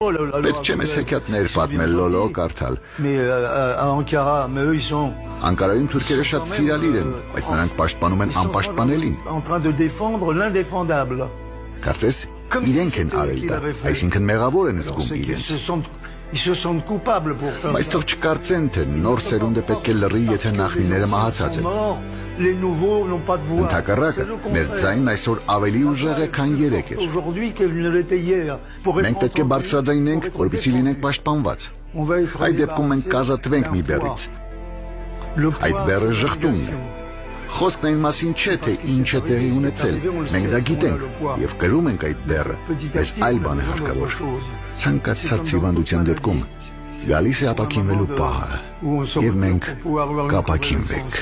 Պետք չէ մեզ հեքիաթներ պատմել, Լոլո, կարդալ։ Անկարայում թուրքերը շատ սիրալիր են, բայց նրանք պաշտպանում են անպաշտպանելին։ Կարծես իրենք են արել դա, այսինքն մեղավոր են զգում իրենց։ Բայց թող չկարծեն, թե նոր սերունդը պետք է լռի, եթե նախնիները մահացած են։ Ընդհակառակը, մեր ձայնն այսօր ավելի ուժեղ է, քան երեկ էր։ Մենք պետք է բարձրաձայնենք, որպեսզի լինենք պաշտպանված։ Այդ դեպքում մենք կազատվենք մի բեռից։ Այդ բեռը ժխտումն է։ Խոսքն այն մասին չէ, թե ինչ է տեղի ունեցել։ Մենք դա գիտենք եւ կրում ենք այդ բեռը, բայց այլ բան է հարկավոր։ Ցանկացած հիվանդության դեպքում գալիս է ապաքինվելու պահը, եւ մենք կապաքինվենք։